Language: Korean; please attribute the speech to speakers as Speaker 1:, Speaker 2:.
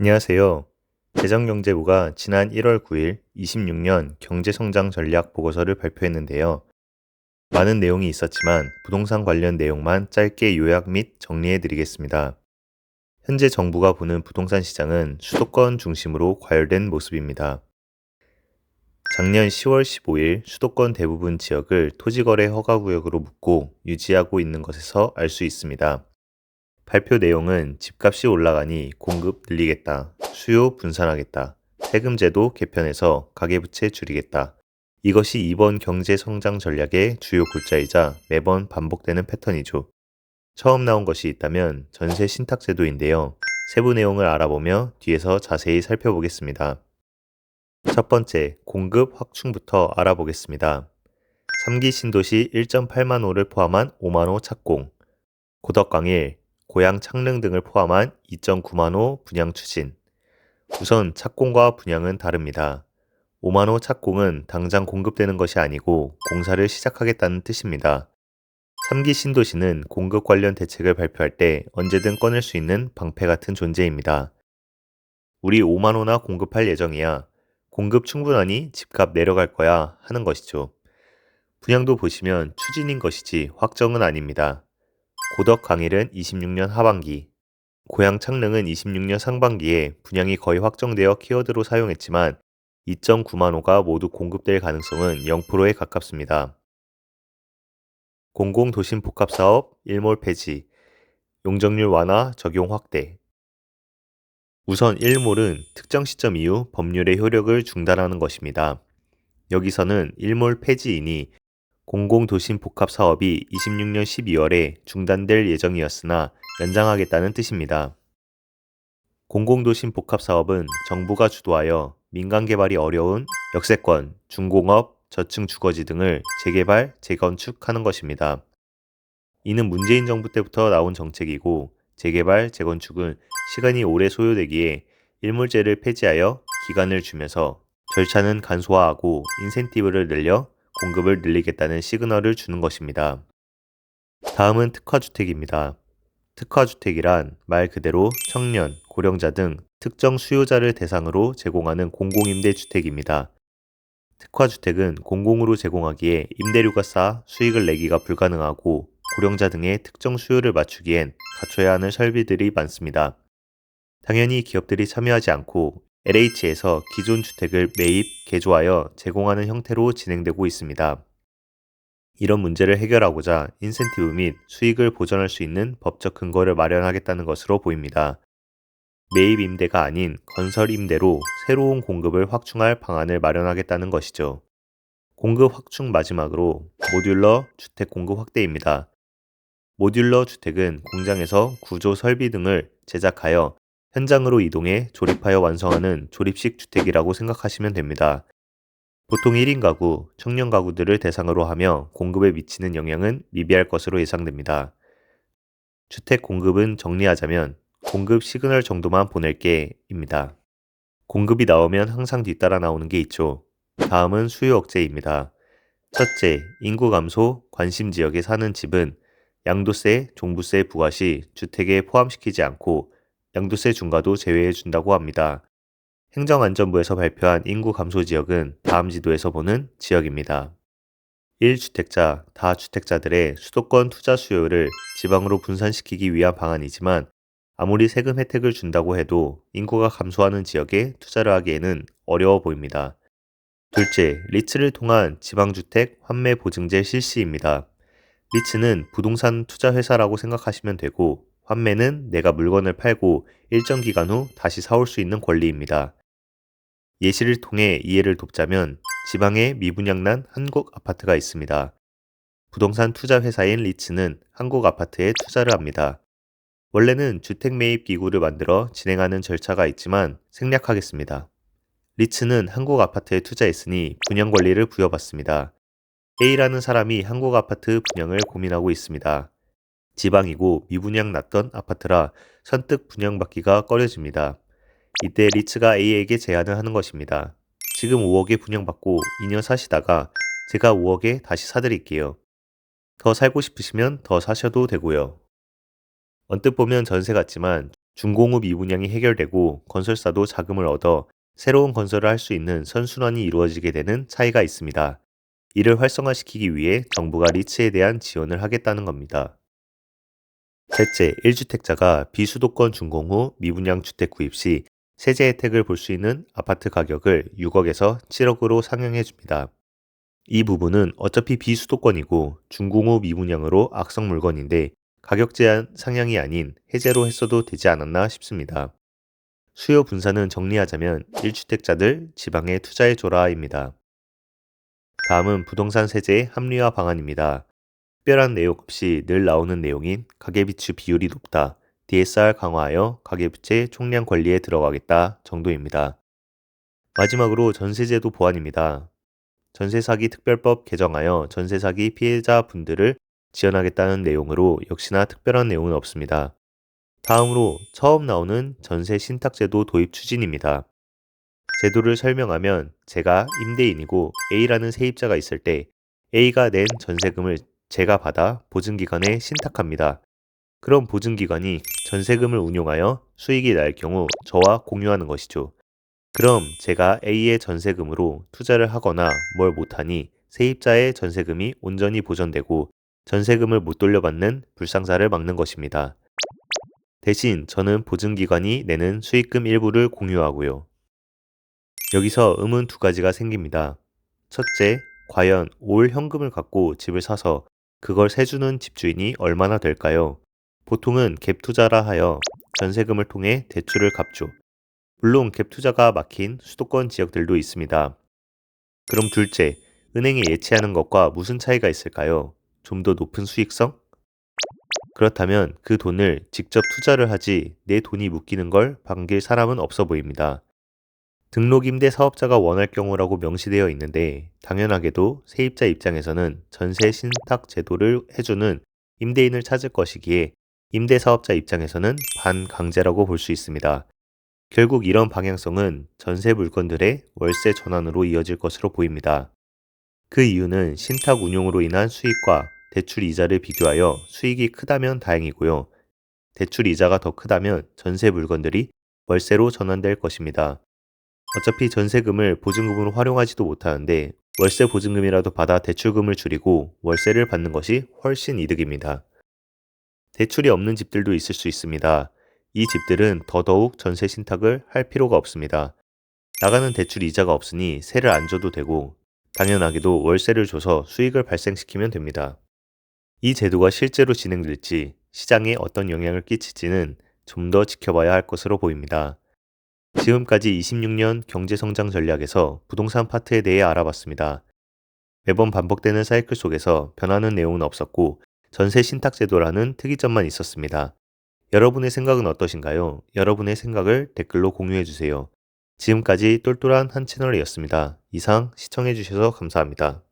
Speaker 1: 안녕하세요. 재정경제부가 지난 1월 9일 26년 경제성장 전략 보고서를 발표했는데요. 많은 내용이 있었지만 부동산 관련 내용만 짧게 요약 및 정리해 드리겠습니다. 현재 정부가 보는 부동산 시장은 수도권 중심으로 과열된 모습입니다. 작년 10월 15일 수도권 대부분 지역을 토지거래 허가구역으로 묶고 유지하고 있는 것에서 알 수 있습니다. 발표 내용은 집값이 올라가니 공급 늘리겠다, 수요 분산하겠다, 세금제도 개편해서 가계부채 줄이겠다. 이것이 이번 경제 성장 전략의 주요 골자이자 매번 반복되는 패턴이죠. 처음 나온 것이 있다면 전세 신탁제도인데요. 세부 내용을 알아보며 뒤에서 자세히 살펴보겠습니다. 첫 번째, 공급 확충부터 알아보겠습니다. 3기 신도시 1.8만 호를 포함한 5만 호 착공, 고덕광일, 고양 창릉 등을 포함한 2.9만 호 분양 추진. 우선 착공과 분양은 다릅니다. 5만 호 착공은 당장 공급되는 것이 아니고 공사를 시작하겠다는 뜻입니다. 3기 신도시는 공급 관련 대책을 발표할 때 언제든 꺼낼 수 있는 방패 같은 존재입니다. 우리 5만 호나 공급할 예정이야. 공급 충분하니 집값 내려갈 거야 하는 것이죠. 분양도 보시면 추진인 것이지 확정은 아닙니다. 고덕 강일은 26년 하반기, 고양 창릉은 26년 상반기에 분양이 거의 확정되어 키워드로 사용했지만 2.9만 호가 모두 공급될 가능성은 0%에 가깝습니다. 공공도심 복합사업 일몰 폐지, 용적률 완화 적용 확대. 우선 일몰은 특정 시점 이후 법률의 효력을 중단하는 것입니다. 여기서는 일몰 폐지이니 공공도심 복합사업이 26년 12월에 중단될 예정이었으나 연장하겠다는 뜻입니다. 공공도심 복합사업은 정부가 주도하여 민간 개발이 어려운 역세권, 중공업, 저층 주거지 등을 재개발, 재건축하는 것입니다. 이는 문재인 정부 때부터 나온 정책이고 재개발, 재건축은 시간이 오래 소요되기에 일몰제를 폐지하여 기간을 주면서 절차는 간소화하고 인센티브를 늘려 공급을 늘리겠다는 시그널을 주는 것입니다. 다음은 특화주택입니다. 특화주택이란 말 그대로 청년, 고령자 등 특정 수요자를 대상으로 제공하는 공공임대주택입니다. 특화주택은 공공으로 제공하기에 임대료가 싸 수익을 내기가 불가능하고 고령자 등의 특정 수요를 맞추기엔 갖춰야 하는 설비들이 많습니다. 당연히 기업들이 참여하지 않고 LH에서 기존 주택을 매입, 개조하여 제공하는 형태로 진행되고 있습니다. 이런 문제를 해결하고자 인센티브 및 수익을 보전할 수 있는 법적 근거를 마련하겠다는 것으로 보입니다. 매입 임대가 아닌 건설 임대로 새로운 공급을 확충할 방안을 마련하겠다는 것이죠. 공급 확충 마지막으로 모듈러 주택 공급 확대입니다. 모듈러 주택은 공장에서 구조 설비 등을 제작하여 현장으로 이동해 조립하여 완성하는 조립식 주택이라고 생각하시면 됩니다. 보통 1인 가구, 청년 가구들을 대상으로 하며 공급에 미치는 영향은 미비할 것으로 예상됩니다. 주택 공급은 정리하자면 공급 시그널 정도만 보낼게입니다. 공급이 나오면 항상 뒤따라 나오는 게 있죠. 다음은 수요 억제입니다. 첫째, 인구 감소, 관심 지역에 사는 집은 양도세, 종부세 부과 시 주택에 포함시키지 않고 양도세 중과도 제외해 준다고 합니다. 행정안전부에서 발표한 인구 감소 지역은 다음 지도에서 보는 지역입니다. 1주택자, 다주택자들의 수도권 투자 수요를 지방으로 분산시키기 위한 방안이지만 아무리 세금 혜택을 준다고 해도 인구가 감소하는 지역에 투자를 하기에는 어려워 보입니다. 둘째, 리츠를 통한 지방주택 환매 보증제 실시입니다. 리츠는 부동산 투자 회사라고 생각하시면 되고 환매는 내가 물건을 팔고 일정 기간 후 다시 사올 수 있는 권리입니다. 예시를 통해 이해를 돕자면 지방에 미분양난 한국 아파트가 있습니다. 부동산 투자 회사인 리츠는 한국 아파트에 투자를 합니다. 원래는 주택 매입 기구를 만들어 진행하는 절차가 있지만 생략하겠습니다. 리츠는 한국 아파트에 투자했으니 분양 권리를 부여받습니다. A라는 사람이 한국 아파트 분양을 고민하고 있습니다. 지방이고 미분양 났던 아파트라 선뜻 분양받기가 꺼려집니다. 이때 리츠가 A에게 제안을 하는 것입니다. 지금 5억에 분양받고 2년 사시다가 제가 5억에 다시 사드릴게요. 더 살고 싶으시면 더 사셔도 되고요. 언뜻 보면 전세 같지만 준공후 미분양이 해결되고 건설사도 자금을 얻어 새로운 건설을 할 수 있는 선순환이 이루어지게 되는 차이가 있습니다. 이를 활성화시키기 위해 정부가 리츠에 대한 지원을 하겠다는 겁니다. 셋째, 1주택자가 비수도권 준공 후 미분양 주택 구입 시 세제 혜택을 볼 수 있는 아파트 가격을 6억에서 7억으로 상향해 줍니다. 이 부분은 어차피 비수도권이고 준공 후 미분양으로 악성 물건인데 가격 제한 상향이 아닌 해제로 했어도 되지 않았나 싶습니다. 수요 분산은 정리하자면 1주택자들 지방에 투자해줘라입니다. 다음은 부동산 세제 합리화 방안입니다. 특별한 내용 없이 늘 나오는 내용인 가계비추 비율이 높다, DSR 강화하여 가계부채 총량 관리에 들어가겠다 정도입니다. 마지막으로 전세제도 보완입니다. 전세사기 특별법 개정하여 전세사기 피해자분들을 지원하겠다는 내용으로 역시나 특별한 내용은 없습니다. 다음으로 처음 나오는 전세 신탁제도 도입 추진입니다. 제도를 설명하면 제가 임대인이고 A라는 세입자가 있을 때 A가 낸 전세금을 제가 받아 보증기관에 신탁합니다. 그럼 보증기관이 전세금을 운용하여 수익이 날 경우 저와 공유하는 것이죠. 그럼 제가 A의 전세금으로 투자를 하거나 뭘 못하니 세입자의 전세금이 온전히 보전되고 전세금을 못 돌려받는 불상사를 막는 것입니다. 대신 저는 보증기관이 내는 수익금 일부를 공유하고요. 여기서 의문 두 가지가 생깁니다. 첫째, 과연 올 현금을 갖고 집을 사서 그걸 세주는 집주인이 얼마나 될까요? 보통은 갭 투자라 하여 전세금을 통해 대출을 갚죠. 물론 갭 투자가 막힌 수도권 지역들도 있습니다. 그럼 둘째, 은행이 예치하는 것과 무슨 차이가 있을까요? 좀 더 높은 수익성? 그렇다면 그 돈을 직접 투자를 하지 내 돈이 묶이는 걸 반길 사람은 없어 보입니다. 등록 임대 사업자가 원할 경우라고 명시되어 있는데 당연하게도 세입자 입장에서는 전세 신탁 제도를 해주는 임대인을 찾을 것이기에 임대 사업자 입장에서는 반강제라고 볼 수 있습니다. 결국 이런 방향성은 전세 물건들의 월세 전환으로 이어질 것으로 보입니다. 그 이유는 신탁 운용으로 인한 수익과 대출 이자를 비교하여 수익이 크다면 다행이고요. 대출 이자가 더 크다면 전세 물건들이 월세로 전환될 것입니다. 어차피 전세금을 보증금으로 활용하지도 못하는데 월세 보증금이라도 받아 대출금을 줄이고 월세를 받는 것이 훨씬 이득입니다. 대출이 없는 집들도 있을 수 있습니다. 이 집들은 더더욱 전세 신탁을 할 필요가 없습니다. 나가는 대출 이자가 없으니 세를 안 줘도 되고 당연하게도 월세를 줘서 수익을 발생시키면 됩니다. 이 제도가 실제로 진행될지 시장에 어떤 영향을 끼칠지는 좀 더 지켜봐야 할 것으로 보입니다. 지금까지 26년 경제성장 전략에서 부동산 파트에 대해 알아봤습니다. 매번 반복되는 사이클 속에서 변하는 내용은 없었고 전세 신탁 제도라는 특이점만 있었습니다. 여러분의 생각은 어떠신가요? 여러분의 생각을 댓글로 공유해 주세요. 지금까지 똘똘한 한 채널이었습니다. 이상 시청해 주셔서 감사합니다.